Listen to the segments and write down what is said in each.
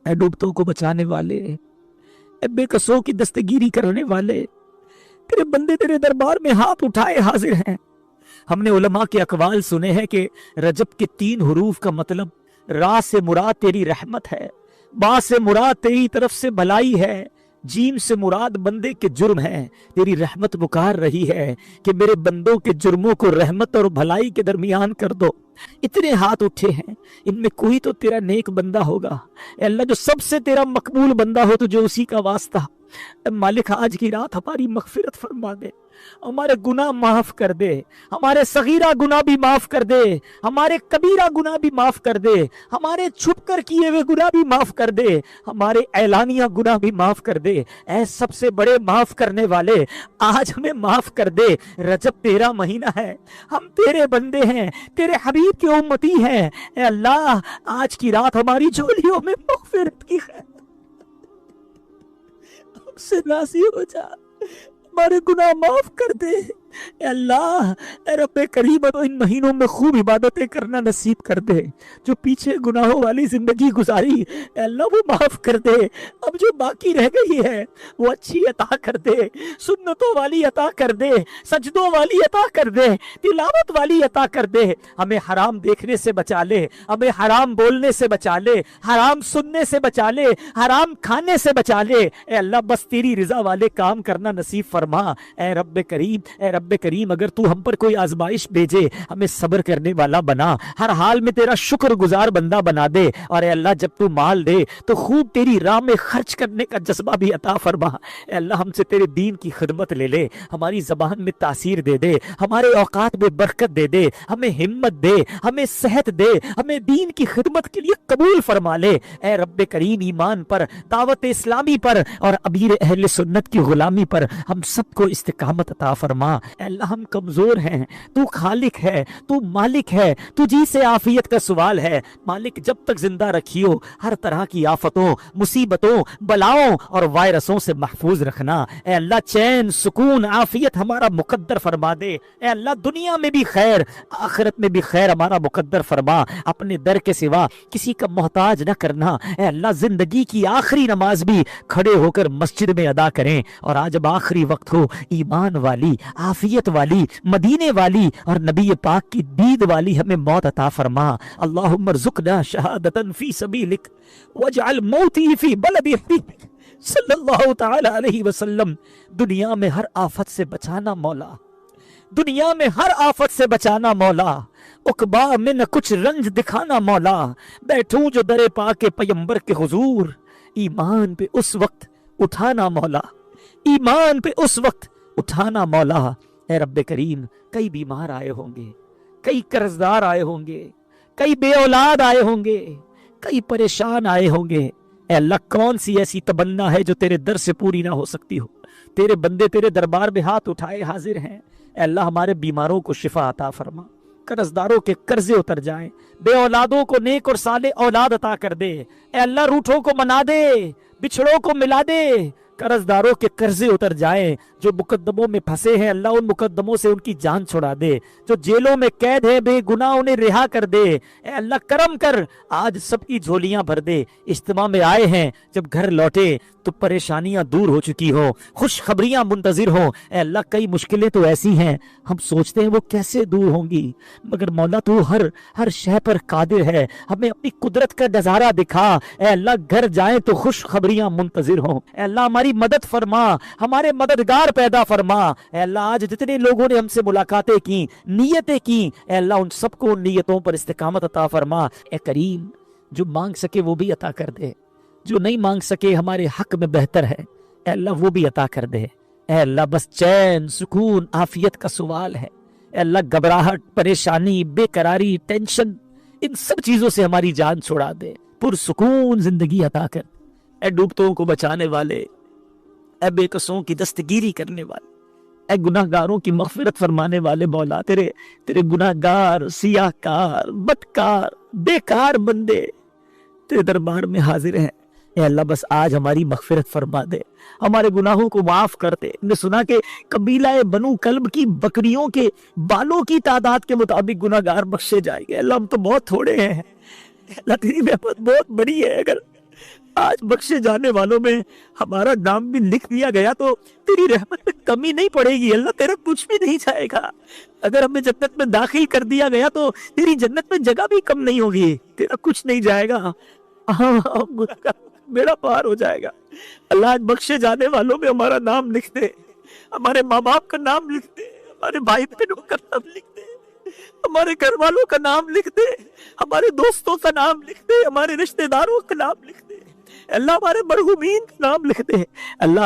اے ڈوبتوں کو بچانے والے، اے بے کسوں کی دستگیری کرنے والے، تیرے بندے تیرے دربار میں ہاتھ اٹھائے حاضر ہیں۔ ہم نے علماء کے اقوال سنے ہیں کہ رجب کے 3 حروف کا مطلب را سے مراد تیری رحمت ہے، با سے مراد تیری طرف سے بھلائی ہے، جیم سے مراد بندے کے جرم ہے۔ تیری رحمت پکار رہی ہے کہ میرے بندوں کے جرموں کو رحمت اور بھلائی کے درمیان کر دو۔ اتنے ہاتھ اٹھے ہیں، ان میں کوئی تو تیرا نیک بندہ ہوگا اے اللہ، جو سب سے تیرا مقبول بندہ ہو، تو جو اسی کا واسطہ۔ اے مالک، آج کی رات ہماری مغفرت فرما دے، ہمارے گناہ معاف کر دے، ہمارے صغیرہ گناہ بھی معاف کر دے، ہمارے کبیرہ گناہ بھی معاف کر دے، ہمارے چھپ کر کیے ہوئے گناہ بھی معاف کر دے، ہمارے اعلانیہ گناہ بھی معاف کر دے۔ اے سب سے بڑے معاف کرنے والے، آج ہمیں معاف کر دے۔ رجب تیرا مہینہ ہے، ہم تیرے بندے ہیں، تیرے حبیب کے امتی ہیں۔ اے اللہ، آج کی رات ہماری جھولیوں میں مغفرت کی خیر ہم سے راضی ہو جا، ہمارے گناہ معاف کر دے۔ اے اللہ، اے رب کریم، ان مہینوں میں خوب عبادتیں کرنا نصیب کر دے۔ جو پیچھے گناہوں والی زندگی گزاری، اے اللہ وہ معاف کر دے۔ اب جو باقی رہ گئی ہے وہ اچھی عطا کر دے، سنتوں والی عطا کر دے، سجدوں والی عطا کر دے، تلاوت والی عطا کر دے۔ ہمیں حرام دیکھنے سے بچا لے، ہمیں حرام بولنے سے بچا لے، حرام سننے سے بچا لے، حرام کھانے سے بچا لے۔ اے اللہ، بس تیری رضا والے کام کرنا نصیب فرما۔ اے رب کریم، اے رب کریم، اگر تو ہم پر کوئی آزمائش بھیجے، ہمیں صبر کرنے والا بنا، ہر حال میں تیرا شکر گزار بندہ بنا دے۔ اور اے اللہ، جب تو مال دے تو خوب تیری راہ میں خرچ کرنے کا جذبہ بھی عطا فرما۔ اے اللہ، ہم سے تیرے دین کی خدمت لے لے، ہماری زبان میں تاثیر دے دے، ہمارے اوقات میں برکت دے دے، ہمیں ہمت دے، ہمیں صحت دے، ہمیں دین کی خدمت کے لیے قبول فرما لے۔ اے رب کریم، ایمان پر، دعوت اسلامی پر اور امیر اہل سنت کی غلامی پر ہم سب کو استقامت عطا فرما۔ اے اللہ، ہم کمزور ہیں، تو خالق ہے، تو مالک ہے، تجھی سے عافیت کا سوال ہے۔ مالک، جب تک زندہ رکھیو، ہر طرح کی آفتوں، مصیبتوں، بلاؤں اور وائرسوں سے محفوظ رکھنا۔ اے اللہ، چین، سکون، عافیت ہمارا مقدر فرما دے۔ اے اللہ، دنیا میں بھی خیر، آخرت میں بھی خیر ہمارا مقدر فرما۔ اپنے در کے سوا کسی کا محتاج نہ کرنا۔ اے اللہ، زندگی کی آخری نماز بھی کھڑے ہو کر مسجد میں ادا کریں، اور آج اب آخری وقت ہو، ایمان والی، عافیت والی، مدینے والی اور نبی پاک کی دید والی ہمیں موت عطا فرما۔ اللہم ارزقنا شہادتا فی سبیلک واجعل موتی فی بلد حبیبک صلی اللہ تعالی علیہ وسلم۔ دنیا میں ہر آفت سے بچانا مولا، دنیا میں ہر آفت سے بچانا مولا، عقبا میں نہ کچھ رنج دکھانا مولا۔ بیٹھوں جو در پاک پیمبر کے حضور، ایمان پہ اس وقت اٹھانا مولا، ایمان پہ اس وقت اٹھانا مولا۔ اے رب کریم، کئی بیمار آئے ہوں گے، کئی قرضدار آئے ہوں گے، کئی بے اولاد آئے ہوں گے، کئی پریشان آئے ہوں گے۔ اے اللہ، کون سی ایسی تمنا ہے جو تیرے در سے پوری نہ ہو سکتی ہو؟ تیرے بندے تیرے دربار میں ہاتھ اٹھائے حاضر ہیں۔ اے اللہ، ہمارے بیماروں کو شفا عطا فرما، قرضداروں کے قرضے اتر جائیں، بے اولادوں کو نیک اور صالح اولاد عطا کر دے۔ اے اللہ، روٹھوں کو منا دے، بچھڑوں کو ملا دے، قرضداروں کے قرضے اتر جائیں، جو مقدموں میں پھنسے ہیں اللہ ان مقدموں سے ان کی جان چھڑا دے، جو جیلوں میں قید ہیں بے گناہ انہیں رہا کر دے۔ اے اللہ، کرم کر، آج سب کی جھولیاں بھر دے۔ اجتماع میں آئے ہیں، جب گھر لوٹے تو پریشانیاں دور ہو چکی ہوں، خوشخبریاں منتظر ہوں۔ اے اللہ، کئی مشکلیں تو ایسی ہیں ہم سوچتے ہیں وہ کیسے دور ہوں گی، مگر مولا تو ہر شے پر قادر ہے، ہمیں اپنی قدرت کا نظارہ دکھا۔ اے اللہ، گھر جائیں تو خوشخبریاں منتظر ہوں۔ اے اللہ، ہماری مدد فرما، ہمارے مددگار پیدا فرما۔ اے اللہ، آج جتنے لوگوں نے ہم سے ملاقاتیں کی، نیتیں کی، اے اللہ ان سب کو ان نیتوں پر استقامت عطا فرما۔ اے کریم، جو مانگ سکے وہ بھی عطا کر دے، جو نہیں مانگ سکے ہمارے حق میں بہتر ہے، اے اللہ وہ بھی عطا کر دے۔ اے اللہ، بس چین، سکون، عافیت کا سوال ہے۔ اے اللہ، گھبراہٹ، پریشانی، بے قراری، ٹینشن، ان سب چیزوں سے ہماری جان چھڑا دے، پرسکون زندگی عطا کر۔ اے ڈوبتوں کو بچانے والے، اے بے کسوں کی دستگیری کرنے والے، اے گناہ گاروں کی مغفرت فرمانے والے مولا، تیرے گناہ گار، سیاہ کار، بدکار، بیکار بندے تیرے دربار میں حاضر ہیں۔ اے اللہ، بس آج ہماری مغفرت فرما دے، ہمارے گناہوں کو معاف کر دے۔ ہم نے سنا کہ قبیلہ بنو کلب کی بکریوں کے بالوں کی تعداد کے مطابق گناہ گار بخشے جائیں گے۔ اللہ، ہم تو بہت تھوڑے ہیں، اللہ تیری رحمت بہت بڑی ہے، آج بخشے جانے والوں میں ہمارا نام بھی لکھ دیا گیا تو تیری رحمت میں کمی نہیں پڑے گی اللہ، تیرا کچھ بھی نہیں جائے گا۔ اگر ہمیں جنت میں داخل کر دیا گیا تو تیری جنت میں جگہ بھی کم نہیں ہوگی، تیرا کچھ نہیں جائے گا، میرا پار ہو جائے گا۔ اللہ آج بخشے جانے والوں میں ہمارا نام لکھ دے، ہمارے ماں باپ کا نام لکھ دے، ہمارے بھائی بہنوں کا نام لکھ دے، ہمارے گھر والوں کا نام لکھ دے، ہمارے دوستوں کا نام لکھ دے، ہمارے رشتہ داروں کا نام لکھ دے، اللہ ہمارے مرحومین کا نام لکھ دے۔ اللہ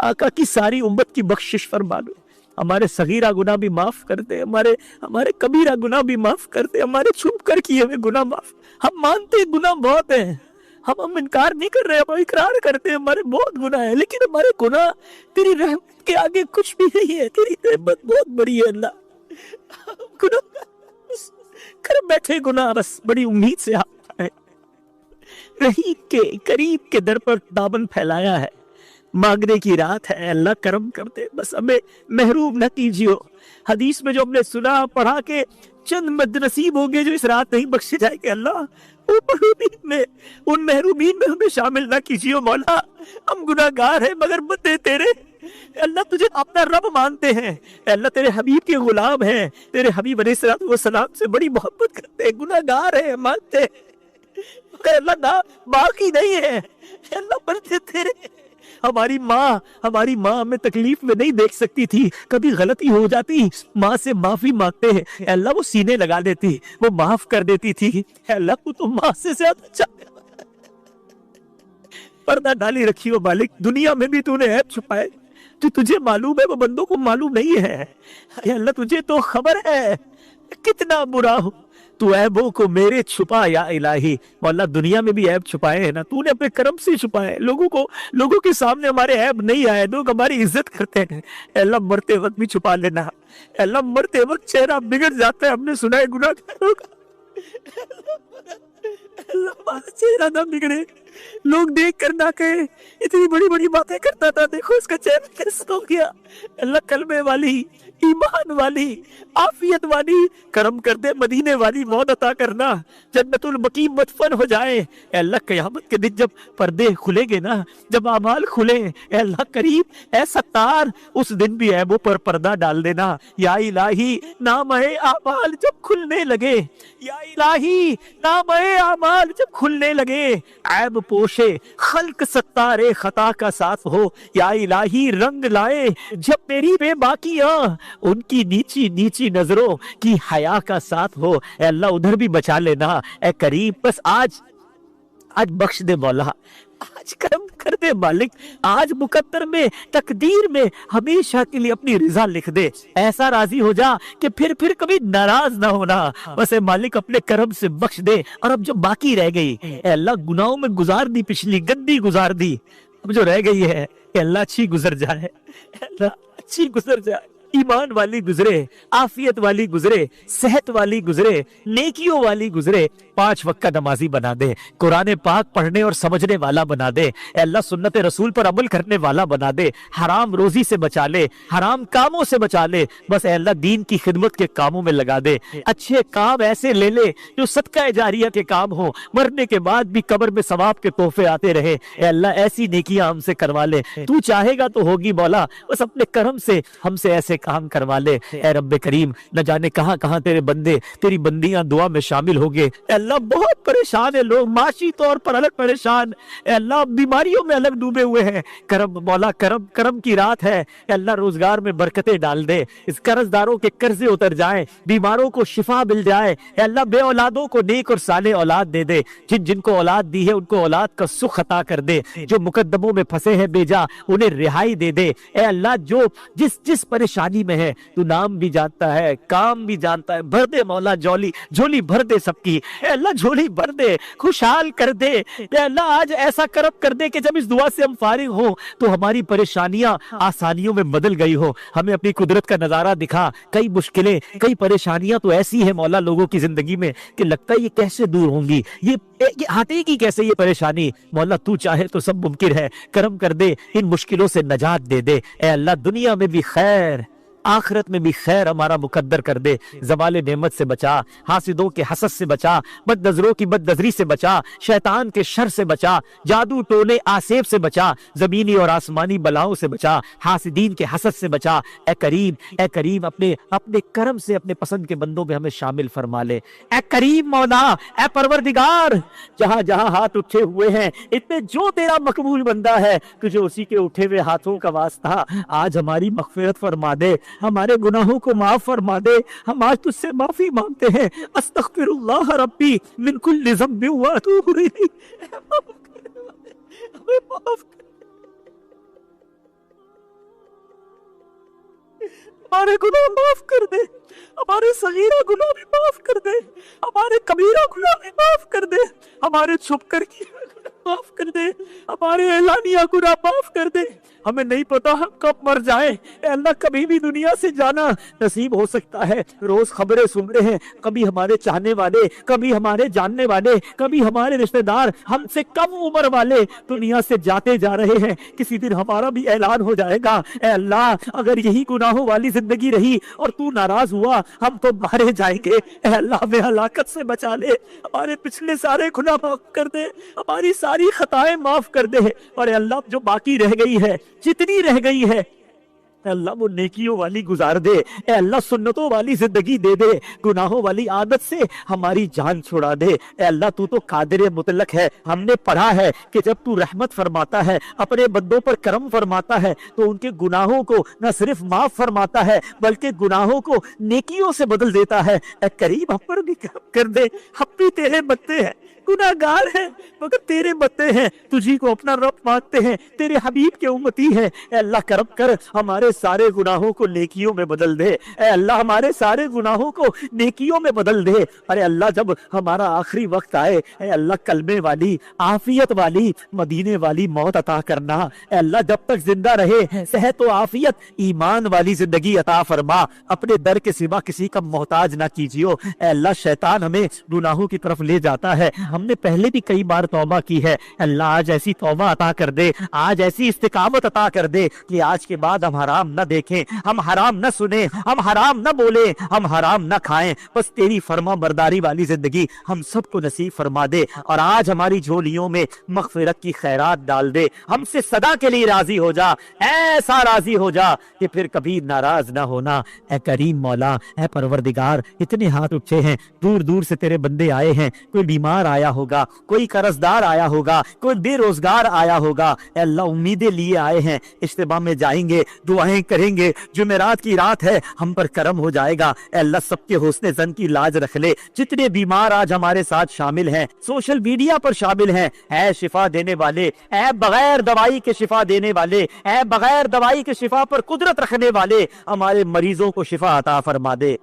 آقا کی ساری امت کی بخشش فرما دو، ہمارے صغیرہ گناہ بھی معاف کر دے، ہمارے کبیرہ گناہ بھی معاف کر دے، ہمارے چھپ کر کیے ہوئے گناہ معاف۔ ہم مانتے گناہ بہت ہیں، ہم انکار نہیں کر رہے، ہم اقرار کرتے ہیں ہمارے بہت گناہ ہیں، لیکن ہمارے گناہ تیری رحمت کے آگے کچھ بھی نہیں ہے، تیری رحمت بہت بڑی ہے اللہ۔ گناہ کر بیٹھے گناہ بس بڑی امید سے آتا ہے، رحیم کے قریب کے در پر دامن پھیلایا ہے، مانگنے کی رات ہے، اللہ کرم کر دے، بس ہمیں محروم نہ کیجیے۔ حدیث میں جو ہم نے سنا پڑھا کہ چند مد نصیب ہوں گے جو اس رات نہیں بخشے جائے گے، اللہ ان محرومین میں ہمیں شامل نہ کیجیے مولا۔ ہم گناہگار ہیں مگر بندے تیرے، اللہ تجھے اپنا رب مانتے ہیں، اللہ تیرے حبیب کے غلام ہیں، تیرے حبیب علیہ السلام سے بڑی محبت کرتے ہیں، گناہگار ہیں مانتے ہیں مگر اللہ نہ باقی نہیں ہے، اللہ بندے تیرے۔ ہماری ماں ہمیں تکلیف میں نہیں دیکھ سکتی تھی، کبھی غلطی ہو جاتی ماں سے معافی مانگتے ہیں، اے اللہ وہ سینے لگا دیتی، وہ معاف کر دیتی تھی، اے اللہ وہ تو ماں سے زیادہ چاہتے۔ پردہ ڈالی رکھی ہو مالک، دنیا میں بھی تو نے عیب چھپائے، جو تجھے معلوم ہے وہ بندوں کو معلوم نہیں ہے، اے اللہ تجھے تو خبر ہے کتنا برا ہو، تو عیبوں کو میرے چھپا یا الہی۔ مولا دنیا میں بھی عیب چھپائے ہیں نا، تو نے اپنے کرم سے چھپائے، لوگوں کے سامنے ہمارے عیب نہیں آئے، لوگ ہماری عزت کرتے ہیں، اے اللہ مرتے وقت بھی چھپا لینا، اے اللہ مرتے وقت چہرہ بگڑ جاتا ہے، ہم نے سنا ہے گناہگاروں کا، اللہ ہمارا چہرہ نہ بگڑے، لوگ دیکھ کر نہ کہے اتنی بڑی بڑی باتیں کرتا تھا، دیکھو اس کا چہرہ کیسا ہو گیا۔ اللہ کلمے والی، ایمان والی، عافیت والی کرم کر دے، مدینے والی موت عطا کرنا، جنت البقیع مدفن ہو جائے۔ اے اللہ قیامت کے دن جب پردے کھلیں گے نا، جب اعمال کھلیں، اے اللہ کریم، اے ستار، اس دن بھی عیبوں پر پردہ ڈال دینا یا الہی۔ نام اعمال جب کھلنے لگے، یا الہی نام اعمال جب کھلنے لگے، عیب پوشے خلق ستار خطا کا ساتھ ہو، یا الہی رنگ لائے جب میری بے باقیاں، ان کی نیچی نیچی نظروں کی حیا کا ساتھ ہو، اے اللہ ادھر بھی بچا لینا، اے کریم بس آج بخش دے مولا، آج کرم کر دے مالک، آج مقدر میں تقدیر میں ہمیشہ کے لیے اپنی رضا لکھ دے، ایسا راضی ہو جا کہ پھر کبھی ناراض نہ ہونا، بس اے مالک اپنے کرم سے بخش دے۔ اور اب جو باقی رہ گئی، اے اللہ گناہوں میں گزار دی، پچھلی گندی گزار دی، اب جو رہ گئی ہے کہ اللہ اچھی گزر جائے، اے اللہ اچھی گزر جائے، ایمان والی گزرے، عافیت والی گزرے، صحت والی گزرے، نیکیوں والی گزرے، 5 وقت کا نمازی بنا دے، قرآن پاک پڑھنے اور سمجھنے والا بنا دے، اے اللہ سنت رسول پر عمل کرنے والا بنا دے، حرام روزی سے بچا لے، حرام کاموں سے بچا لے، بس اے اللہ دین کی خدمت کے کاموں میں لگا دے، اچھے کام ایسے لے لے جو صدقہ جاریہ کے کام ہو، مرنے کے بعد بھی قبر میں ثواب کے تحفے آتے رہے، اے اللہ ایسی نیکیاں ہم سے کروا لے، تو چاہے گا تو ہوگی مولا، بس اپنے کرم سے ہم سے ایسے کام کروا لے۔ اے رب کریم نہ جانے کہاں کہاں تیرے بندے تیری بندیاں دعا میں شامل ہو گئے، اے اللہ بہت پریشان ہے لوگ، معاشی طور پر الگ پریشان، اے اللہ بیماریوں میں الگ ڈوبے ہوئے ہیں، کرم مولا کرم کی رات ہے، اے اللہ روزگار میں برکتیں ڈال دے، اس قرض داروں کے قرضے اتر جائیں، بیماروں کو شفا مل جائے، اے اللہ بے اولادوں کو نیک اور صالح اولاد دے دے، جن کو اولاد دی ہے ان کو اولاد کا سکھ عطا کر دے، جو مقدموں میں پھنسے ہیں بیجا انہیں رہائی دے دے، اے اللہ جو جس پریشانی میں ہے تو نام بھی جانتا ہے، کام بھی جانتا ہے، بھر دے مولا جھولی بھر دے سب کی، اے اللہ جھولی بھر دے، خوشحال کر دے، اے اللہ آج ایسا کرم کر دے کہ جب اس دعا سے ہم فارغ ہوں تو ہماری پریشانیاں آسانیوں میں بدل گئی ہو، ہمیں اپنی قدرت کا نظارہ دکھا، کئی مشکلیں کئی پریشانیاں تو ایسی ہیں مولا لوگوں کی زندگی میں کہ لگتا ہے یہ کیسے دور ہوں گی، یہ ہٹے گی کیسے یہ پریشانی، مولا تو چاہے تو سب ممکن ہے، کرم کر دے، ان مشکلوں سے نجات دے دے، اے اللہ دنیا میں بھی خیر آخرت میں بھی خیر ہمارا مقدر کر دے، زوال نعمت سے بچا، حاسدوں کے حسد سے بچا، بد نظروں کی بد نظری سے بچا، شیطان کے شر سے بچا، جادو ٹونے آسیب سے بچا، زمینی اور آسمانی بلاؤں سے بچا، حاسدین کے حسد سے بچا۔ اے کریم اپنے کرم سے اپنے پسند کے بندوں میں ہمیں شامل فرما لے۔ اے کریم مولا، اے پروردگار، جہاں جہاں ہاتھ اٹھے ہوئے ہیں ان میں جو تیرا مقبول بندہ ہے تجھے اسی کے اٹھے ہوئے ہاتھوں کا واسطہ آج ہماری مغفرت فرما دے، ہمارے گناہوں کو معاف فرما دے۔ ہم آج تجھ سے معافی مانگتے ہیں، استغفر اللہ ربی من کل ذنب واتوب الیہ۔ ہمیں معاف کر، ہمارے گناہ معاف کر دے، ہمارے صغیرہ گناہ بھی معاف کر دے، ہمارے کبیرہ گناہ بھی معاف کر دے، ہمارے چھپ کر کی گناہ معاف کر دے، ہمارے اعلانیہ گناہ معاف کر دے۔ ہمیں نہیں پتا ہم کب مر جائیں، اے اللہ کبھی بھی دنیا سے جانا نصیب ہو سکتا ہے۔ روز خبریں سن رہے ہیں، کبھی ہمارے چاہنے والے، کبھی ہمارے جاننے والے، کبھی ہمارے رشتہ دار، ہم سے کم عمر والے دنیا سے جاتے جا رہے ہیں۔ کسی دن ہمارا بھی اعلان ہو جائے گا۔ اے اللہ اگر یہی گناہوں والی زندگی رہی اور تو ناراض ہوا ہم تو مارے جائیں گے۔ اے اللہ ہمیں ہلاکت سے بچا لے، ہمارے پچھلے سارے گناہ معاف کر دے، ہماری ساری خطائیں معاف کر دے، اور اے اللہ جو باقی رہ گئی ہے، جتنی رہ گئی ہے، اے اللہ وہ نیکیوں والی گزار دے۔ اے اللہ سنتوں والی زندگی دے دے، گناہوں والی عادت سے ہماری جان چھڑا دے۔ اے اللہ تو قادر مطلق ہے، ہم نے پڑھا ہے کہ جب تو رحمت فرماتا ہے، اپنے بندوں پر کرم فرماتا ہے تو ان کے گناہوں کو نہ صرف معاف فرماتا ہے بلکہ گناہوں کو نیکیوں سے بدل دیتا ہے۔ اے کریم ہم پر بھی کرم کر دے، ہم بھی تیرے بندے ہیں، گناہ گار ہیں مگر تیرے بندے ہیں، تجھی کو اپنا رب مانتے ہیں، تیرے حبیب کے امتی ہیں۔ اے اللہ کرم کر، ہمارے سارے گناہوں کو نیکیوں میں بدل دے۔ اے اللہ ہمارے سارے گناہوں کو نیکیوں میں بدل دے۔ ارے اللہ جب ہمارا آخری وقت آئے، اے اللہ کلمے والی، عافیت والی، مدینے والی موت عطا کرنا۔ اے اللہ جب تک زندہ رہے صحت و عافیت ایمان والی زندگی عطا فرما، اپنے در کے سوا کسی کا محتاج نہ کیجیو۔ اے اللہ شیطان ہمیں گناہوں کی طرف لے جاتا ہے، ہم نے پہلے بھی کئی بار توبہ کی ہے۔ اللہ آج ایسی توبہ عطا کر دے، آج ایسی استقامت عطا کر دے کہ آج کے بعد ہم حرام نہ دیکھیں، ہم حرام نہ سنیں، ہم حرام نہ بولیں، ہم حرام نہ کھائیں، بس تیری فرما برداری والی زندگی ہم سب کو نصیب فرما دے۔ اور آج ہماری جھولیوں میں مغفرت کی خیرات ڈال دے، ہم سے صدا کے لیے راضی ہو جا، ایسا راضی ہو جا کہ پھر کبھی ناراض نہ ہونا۔ اے کریم مولا، اے پروردگار، اتنے ہاتھ اٹھے ہیں، دور دور سے تیرے بندے آئے ہیں، کوئی بیمار آیا ہوگا، کوئی قرضدار آیا ہوگا، کوئی بے روزگار آیا ہوگا۔ اے اللہ امیدیں لیے آئے ہیں، اجتماع میں جائیں گے، دعائیں کریں گے، جمعرات کی رات ہے، ہم پر کرم ہو جائے گا۔ اے اللہ سب کے حسن زن کی لاج رکھ لے۔ جتنے بیمار آج ہمارے ساتھ شامل ہیں، سوشل میڈیا پر شامل ہیں، اے شفا دینے والے، اے بغیر دوائی کے شفا دینے والے، اے بغیر دوائی کے شفا پر قدرت رکھنے والے، ہمارے مریضوں کو شفا عطا فرما دے۔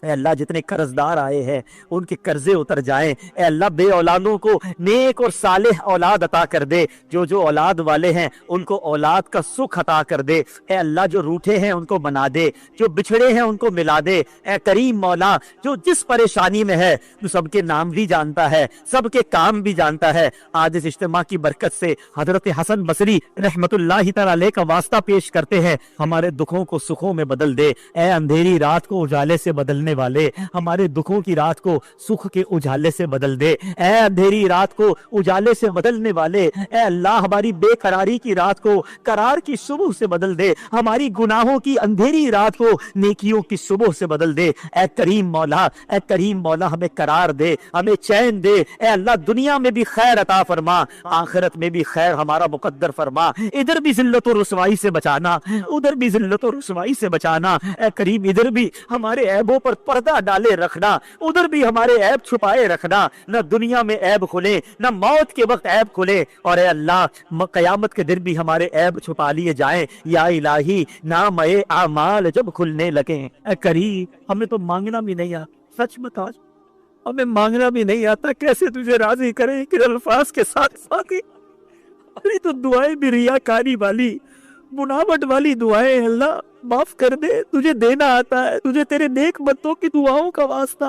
اے اللہ جتنے قرضدار آئے ہیں ان کے قرضے اتر جائیں۔ اے اللہ بے اولادوں کو نیک اور صالح اولاد عطا کر دے، جو اولاد والے ہیں ان کو اولاد کا سکھ عطا کر دے۔ اے اللہ جو روٹھے ہیں ان کو بنا دے، جو بچھڑے ہیں ان کو ملا دے۔ اے کریم مولا، جو جس پریشانی میں ہے تو سب کے نام بھی جانتا ہے، سب کے کام بھی جانتا ہے۔ آج اس اجتماع کی برکت سے حضرت حسن بصری رحمت اللہ تعالی علیہ کا واسطہ پیش کرتے ہیں، ہمارے دکھوں کو سکھوں میں بدل دے۔ اے اندھیری رات کو اجالے سے بدلنے والے، ہمارے دکھوں کی رات کو سکھ کے اجالے سے بدل دے۔ اے اندھیری رات کو اجالے سے بدلنے والے، اے اللہ ہماری بے قراری کی رات کو قرار کی صبح سے بدل دے، ہماری گناہوں کی اندھیری رات کو نیکیوں کی صبح سے بدل دے۔ اے کریم مولا، اے کریم مولا ہمیں قرار دے، ہمیں چین دے۔ اے اللہ دنیا میں بھی خیر عطا فرما، آخرت میں بھی خیر ہمارا مقدر فرما۔ ادھر بھی ذلت و رسوائی سے بچانا، ادھر بھی ذلت و رسوائی سے بچانا۔ اے کریم ادھر بھی ہمارے عیبوں پر پردہ ڈالے رکھنا، ادھر بھی ہمارے عیب چھپائے رکھنا، نہ دنیا میں عیب کھلے نہ موت کے وقت عیب کھلے، اور اے اللہ قیامت کے دن بھی ہمارے عیب چھپا لیے جائیں۔ یا الہی نام اعمال جب کھلنے لگیں، اے کریم ہمیں تو مانگنا بھی نہیں آتا، سچ بتا ہمیں مانگنا بھی نہیں آتا، کیسے تجھے راضی کریں کہ الفاظ کے ساتھ ساتھی ہماری تو دعائیں بھی ریاکاری والی، بناوٹ والی دعائیں۔ اللہ معاف کر دے، تجھے دینا آتا ہے، تجھے تیرے نیک بندوں کی دعاؤں کا واسطہ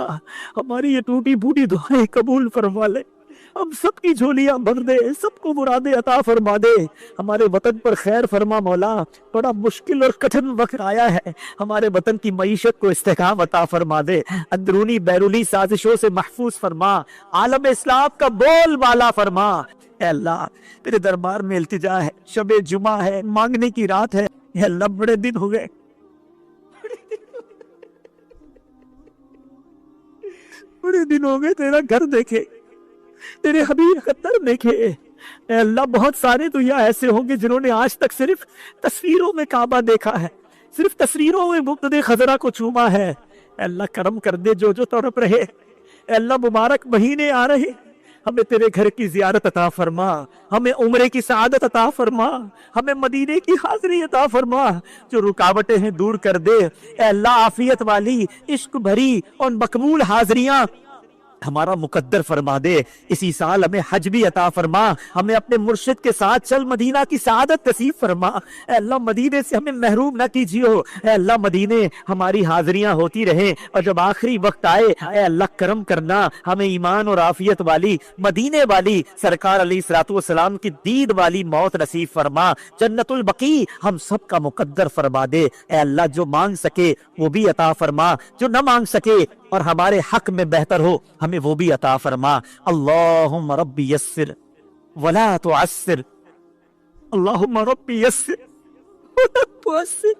ہماری یہ ٹوٹی پھوٹی دعائیں قبول فرما لے۔ ہم سب کی جھولیاں بھر دے، سب کو مرادیں عطا فرما دے، ہمارے وطن پر خیر فرما مولا۔ بڑا مشکل اور کٹھن وقت آیا ہے، ہمارے وطن کی معیشت کو استحکام عطا فرما دے، اندرونی بیرونی سازشوں سے محفوظ فرما، عالم اسلام کا بول بالا فرما۔ اے اللہ تیرے دربار میں التجا ہے، شب جمعہ ہے، مانگنے کی رات ہے، اے اللہ بڑے دن ہو گئے، بڑے دن ہو گئے تیرا گھر دیکھے، تیرے حبیب کا در دیکھے۔ اے اللہ بہت سارے تو یہاں ایسے ہوں گے جنہوں نے آج تک صرف تصویروں میں کعبہ دیکھا ہے، صرف تصویروں میں مقتدی خضرہ کو چوما ہے۔ اے اللہ کرم کر دے جو تڑپ رہے، اے اللہ مبارک مہینے آ رہے، ہمیں تیرے گھر کی زیارت عطا فرما، ہمیں عمرے کی سعادت عطا فرما، ہمیں مدینے کی حاضری عطا فرما، جو رکاوٹیں ہیں دور کر دے۔ اے اللہ عافیت والی، عشق بھری اور مقبول حاضریاں ہمارا مقدر فرما دے۔ اسی سال ہمیں حج بھی عطا فرما، ہمیں اپنے مرشد کے ساتھ چل مدینہ کی سعادت نصیب فرما۔ اے اللہ مدینے سے ہمیں محروم نہ کیجیو، اے اللہ مدینے ہماری حاضریاں ہوتی رہیں، اور جب آخری وقت آئے اے اللہ کرم کرنا، ہمیں ایمان اور عافیت والی، مدینے والی، سرکار علیہ الصلوۃ والسلام کی دید والی موت نصیب فرما۔ جنت البقیع ہم سب کا مقدر فرما دے۔ اے اللہ جو مانگ سکے وہ بھی عطا فرما، جو نہ مانگ سکے اور ہمارے حق میں بہتر ہو ہمیں وہ بھی عطا فرما۔ اللہم رب یسر ولا تعسر، اللہم رب یسر ولا تعسر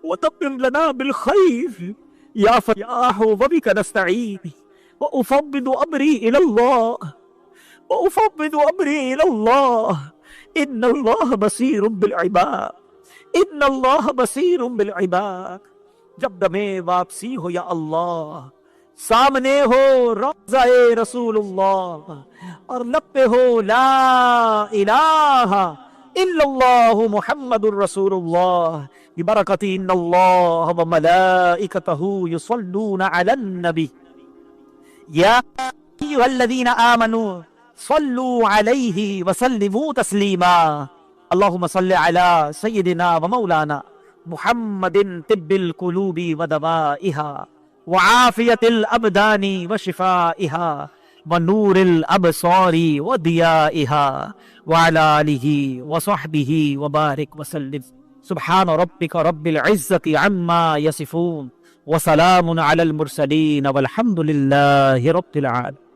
وتمم لنا بالخیر یا فتاح وبک نستعین، وافوض امری الی اللہ، وافوض امری الی اللہ، ان اللہ بصیر بالعباد، ان اللہ بصیر بالعباد۔ جب دمے واپسی ہو یا اللہ، سامنے ہو روضہ رسول اللہ، اور لب پہ ہو لا الہ الا اللہ محمد الرسول اللہ، ببرکت ان اللہ وملائکتہ یصلون علی النبی یا ایھا الذین آمنوا صلوا علیہ وسلموا تسلیما۔ اللہم صل علی سیدنا ومولانا محمد طب القلوب ودوائها وعافیت الابدان وشفائها ونور الابصار وضیائها وعلى آلہ وصحبہ وبارک وسلم۔ سبحان ربک رب العزة عما یصفون وسلام علی المرسلین والحمد للہ رب العالمین۔